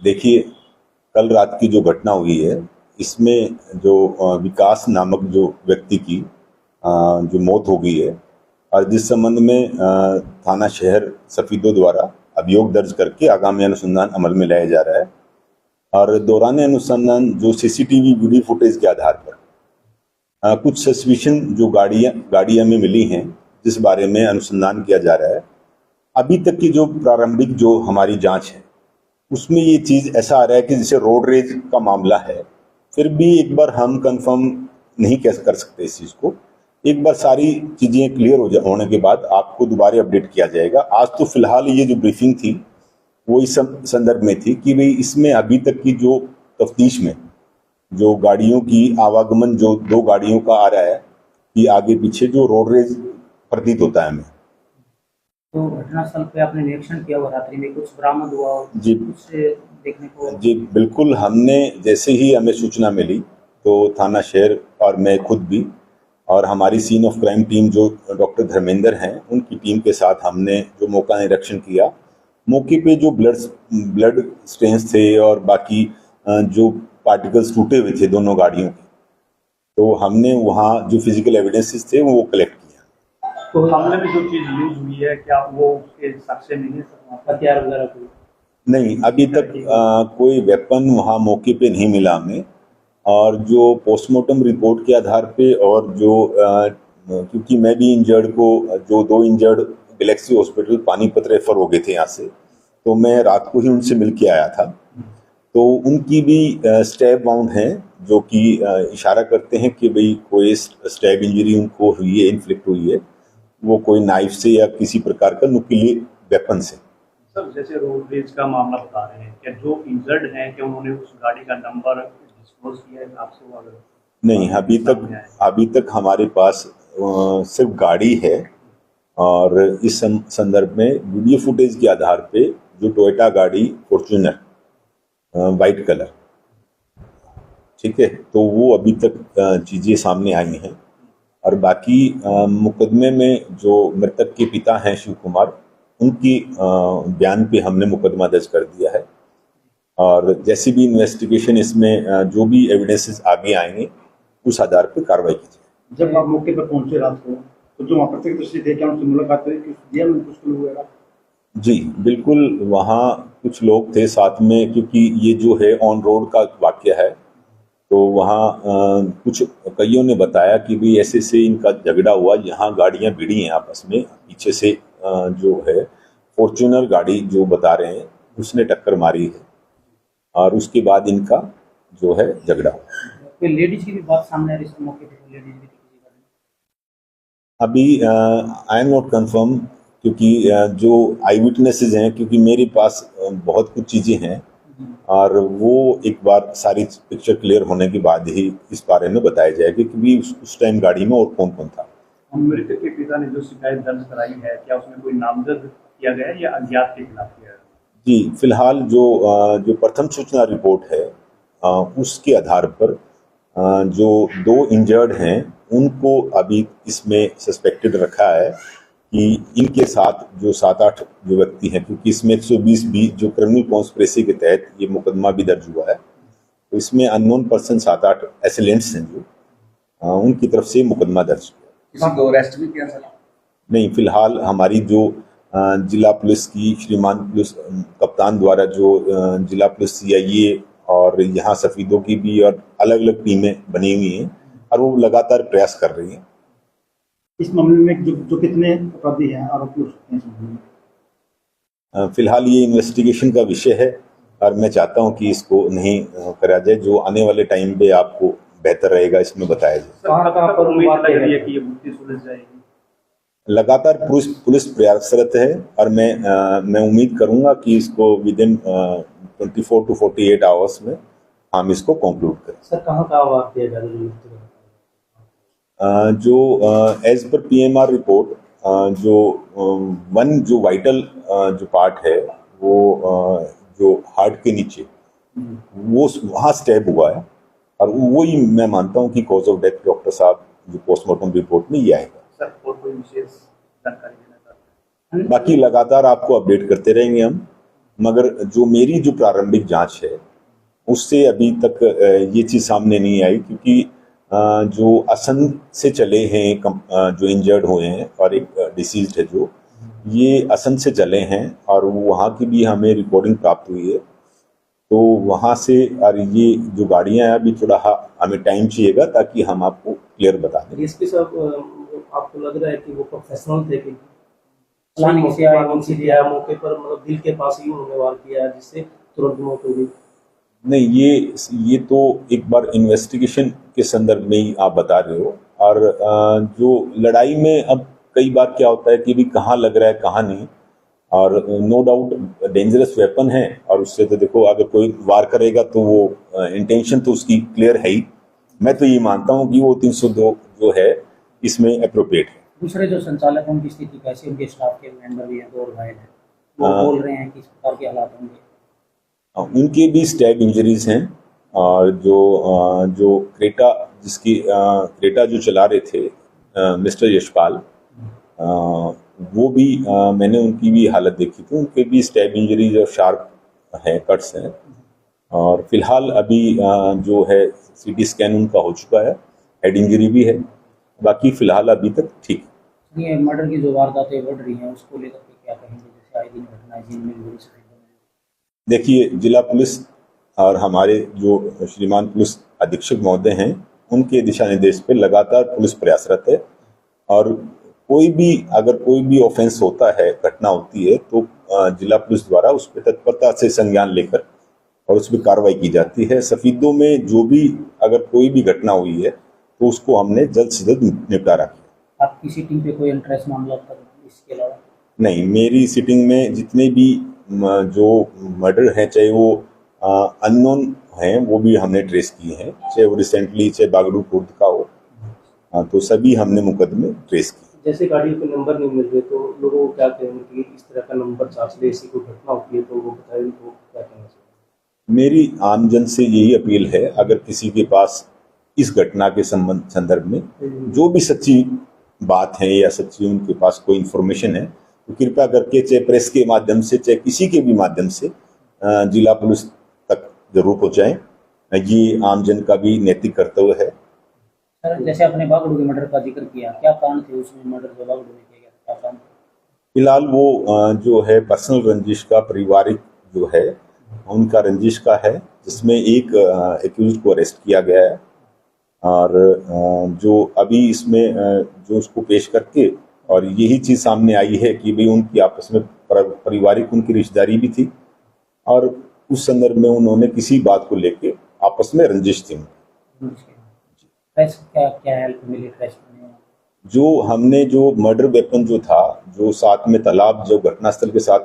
देखिए, कल रात की जो घटना हुई है, इसमें जो विकास नामक जो व्यक्ति की जो मौत हो गई है, और जिस संबंध में थाना शहर सफीदों द्वारा अभियोग दर्ज करके आगामी अनुसंधान अमल में लाया जा रहा है। और दौरान अनुसंधान जो सीसीटीवी वीडियो फुटेज के आधार पर कुछ सस्पिशन जो गाड़ियां में मिली हैं, जिस बारे में अनुसंधान किया जा रहा है। अभी तक की जो प्रारंभिक जो हमारी जांच है, उसमें ये चीज़ ऐसा आ रहा है कि जैसे रोड रेज का मामला है, फिर भी एक बार हम कंफर्म नहीं कर सकते इस चीज़ को। एक बार सारी चीज़ें क्लियर होने के बाद आपको दोबारा अपडेट किया जाएगा। आज तो फिलहाल ये जो ब्रीफिंग थी वो इस संदर्भ में थी कि भाई इसमें अभी तक की जो तफ्तीश में जो गाड़ियों की आवागमन जो 2 गाड़ियों का आ रहा है कि आगे पीछे जो रोड रेज प्रतीत होता है हमें। तो घटनास्थल पे आपने निरीक्षण किया हुआ, रात्रि में कुछ बरामद हुआ जी, कुछ देखने को? जी बिल्कुल, हमने जैसे ही हमें सूचना मिली तो थाना शहर और मैं खुद भी और हमारी सीन ऑफ क्राइम टीम जो डॉक्टर धर्मेंद्र हैं, उनकी टीम के साथ हमने जो मौका निरीक्षण किया। मौके पे जो ब्लड स्टेन्स थे और बाकी जो पार्टिकल्स टूटे हुए थे दोनों गाड़ियों के, तो हमने वहाँ जो फिजिकल एविडेंसेस थे वो कलेक्ट किया। तो हमले में जो चीज़ यूज हुई है, क्या वो उसके साक्ष्य नहीं है? हथियार वगैरह कोई? नहीं, अभी तक कोई वेपन वहाँ मौके पे नहीं मिला हमें। और जो पोस्टमार्टम रिपोर्ट के आधार पे और जो क्योंकि मैं भी इंजर्ड को जो 2 injured Galaxy hospital Panipat refer हो गए थे यहाँ से, तो मैं रात को ही उनसे मिल के आया था। तो उनकी भी स्टैब वाउंड हैं जो कि इशारा करते हैं कि भाई कोई स्टैब इंजरी उनको हुई है, इन्फ्लिक्ट हुई है, वो कोई नाइफ से या किसी प्रकार का नुकीले वेपन से। सर, जैसे रोड रेज का मामला बता रहे हैं, क्या जो इंजर्ड हैं क्या उन्होंने उस गाड़ी का नंबर डिस्क्लोज किया है आपसे? अगर नहीं, अभी तक हमारे पास सिर्फ गाड़ी है। और इस संदर्भ में वीडियो फुटेज के आधार पे जो टोयोटा गाड़ी फॉर्च्यूनर वाइट कलर, ठीक है, तो वो अभी तक चीज़ें सामने आई हैं। और बाकी मुकदमे में जो मृतक के पिता हैं शिव कुमार, उनकी बयान पे हमने मुकदमा दर्ज कर दिया है। और जैसी भी इन्वेस्टिगेशन इसमें जो भी एविडेंसेस आगे आएंगे उस आधार पर कार्रवाई की जाए। जब आप मौके पर पहुंचे रात को, तो जो वहाँ प्रत्यक्षदर्शी थे, क्या उनसे मुलाकात हुई? कुछ दिया में कुछ हुआ? जी बिल्कुल, वहाँ कुछ लोग थे साथ में, क्योंकि ये जो है ऑन रोड का वाक़या है, तो वहाँ कुछ कईयों ने बताया कि भाई ऐसे से इनका झगड़ा हुआ, यहाँ गाड़ियाँ भिड़ी हैं आपस में, पीछे से जो है फॉर्च्यूनर गाड़ी जो बता रहे हैं उसने टक्कर मारी है और उसके बाद इनका जो है झगड़ा हुआ। कोई लेडीज की भी बात सामने आ रही है मौके पे? लेडीज भी किसी बारे में अभी आई एम नॉट कंफर्म, क्योंकि जो आई विटनेसेस हैं, क्योंकि मेरे पास बहुत कुछ चीज़ें हैं और वो एक बार सारी पिक्चर क्लियर होने के बाद ही इस बारे में बताया जाएगा कि उस टाइम गाड़ी में और कौन कौन था। मृतक के पिता ने जो शिकायत दर्ज कराई है, क्या उसमें कोई नामजद किया गया है या अज्ञात के खिलाफ किया है? जी फिलहाल जो प्रथम सूचना रिपोर्ट है उसके आधार पर जो 2 इंजर्ड हैं उनको अभी इसमें सस्पेक्टेड रखा है कि इनके साथ जो 7-8 जो व्यक्ति हैं, क्योंकि इसमें 120 जो क्रिमिनल कॉन्स्पिरेसी के तहत ये मुकदमा भी दर्ज हुआ है, तो इसमें अननोन पर्सन 7-8 एसिलेंट्स हैं जो उनकी तरफ से मुकदमा दर्ज हुआ। किसी को अरेस्ट भी किया सर? नहीं, फिलहाल हमारी जो जिला पुलिस की श्रीमान पुलिस कप्तान द्वारा जो जिला पुलिस CIA और यहाँ सफीदों की भी और अलग अलग टीमें बनी हुई हैं और वो लगातार प्रयास कर रही हैं। इस मामले में जो कितने अपराधी हैं, आरोपी हो सकते हैं इस मामले में? फिलहाल ये इन्वेस्टिगेशन का विषय है और मैं चाहता हूँ कि इसको नहीं करा जाए, जो आने वाले टाइम पे आपको बेहतर रहेगा इसमें बताया जाए। लगातार पुलिस प्रयासरत है और मैं उम्मीद करूंगा कि इसको विद इन 24 to 48 आवर्स में हम इसको कंक्लूड करें। सर, कहाँ का आवाज दिया जा रहा है? जो एज पर PMR रिपोर्ट जो वाइटल जो पार्ट है वो जो हार्ट के नीचे वो वहाँ स्टैब हुआ है और वही मैं मानता हूँ कि कॉज ऑफ डेथ डॉक्टर साहब जो पोस्टमार्टम रिपोर्ट में ये आएगा। सर, और कोई विशेष जानकारी देना चाहते हैं? बाकी लगातार आपको अपडेट करते रहेंगे हम मगर जो मेरी जो प्रारंभिक जांच है उससे अभी तक ये चीज़ सामने नहीं आई, क्योंकि जो असम से चले हैं जो इंजर्ड हुए हैं और एक डिसीज्ड है जो, ये असम से चले हैं और वहाँ की भी हमें रिपोर्टिंग प्राप्त हुई है। तो वहाँ से और ये जो गाड़ियाँ हैं अभी थोड़ा हमें टाइम चाहिएगा ताकि हम आपको क्लियर बता दें। डीएसपी साहब, आपको लग रहा है कि वो प्रोफेशनल थे कि प्लानिंग से आए, उनसे दिया मौके पर, मतलब दिल के पास ही उन्होंने वार किया जिससे तुरंत मौत हो गई? नहीं, ये तो एक बार इन्वेस्टिगेशन के संदर्भ में ही आप बता रहे हो, और जो लड़ाई में अब कई बार क्या होता है कि भी कहाँ लग रहा है कहाँ नहीं, और नो डाउट डेंजरस वेपन है, और उससे तो देखो अगर कोई वार करेगा तो वो इंटेंशन तो उसकी क्लियर है ही। मैं तो ये मानता हूँ कि वो 302 जो है इसमें अप्रोप्रिएट है। दूसरे जो संचालक हैं उनकी स्थिति कैसी, उनके स्टाफ के मेंबर भी हैं, 2 और घायल हैं, वो बोल रहे हैं कि इस प्रकार के हालात होंगे। उनके भी स्टैब इंजरीज हैं, और जो क्रेटा जो चला रहे थे मिस्टर यशपाल, वो भी मैंने उनकी भी हालत देखी थी, उनके भी स्टैब इंजरीज और शार्प हैं, कट्स हैं, और फिलहाल अभी जो है सीटी स्कैन उनका हो चुका है, हेड इंजरी भी है, बाकी फिलहाल अभी तक ठीक है। ये मर्डर की जो वारदातें बढ़ रही हैं उसको लेकर के क्या कहेंगे, जैसे आए दिन घटनाएं जिनमें गोली से देखिए, जिला पुलिस और हमारे जो श्रीमान पुलिस अधीक्षक महोदय हैं उनके दिशा निर्देश पे लगातार पुलिस प्रयासरत है, और अगर कोई भी ऑफेंस होता है, घटना होती है, तो जिला पुलिस द्वारा उस पर तत्परता से संज्ञान लेकर और उस पर कार्रवाई की जाती है। सफीदों में जो भी अगर कोई भी घटना हुई है तो उसको हमने जल्द से जल्द निपटारा किया। आपकी सीटिंग पे कोई इंटरेस्ट मामला था इसके अलावा? नहीं, मेरी सिटिंग में जितने भी जो मर्डर हैं, चाहे वो अननोन हैं, वो भी हमने ट्रेस किए हैं, चाहे वो रिसेंटली चाहे बागड़ू खुर्द का हो, तो सभी हमने मुकदमे ट्रेस किए। जैसे गाड़ियों के नंबर नहीं मिल रहे तो लोगों को क्या कहेंगे कि इस तरह का नंबर चार्ज ले, ऐसी कोई घटना होती है तो वो बताएंगे, तो क्या कहना चाहिए? मेरी आमजन से यही अपील है, अगर किसी के पास इस घटना के संदर्भ में जो भी सच्ची बात है या सच्ची उनके पास कोई इन्फॉर्मेशन है, तो कृपया करके चाहे प्रेस के माध्यम से चाहे किसी के भी माध्यम से जिला पुलिस तक जरूर पहुंचाएं। ये आमजन का भी नैतिक कर्तव्य है। सर, जैसे आपने बागड़ू के मर्डर का जिक्र किया, क्या कारण थे उसमें मर्डर जो बागड़ू में किया गया था, क्या कारण थे? फिलहाल वो जो है पर्सनल रंजिश का, पारिवारिक जो है उनका रंजिश का है, जिसमें एक एक्यूज को अरेस्ट किया गया है, और जो अभी इसमें जो उसको पेश करके और यही चीज़ सामने आई है कि भाई उनकी आपस में पारिवारिक उनकी रिश्तेदारी भी थी, और उस संदर्भ में उन्होंने किसी बात को लेके आपस में रंजिश थी। क्या हेल्प मिली ट्रेस करने में? जो हमने जो मर्डर वेपन जो था, जो साथ में तालाब जो घटनास्थल के साथ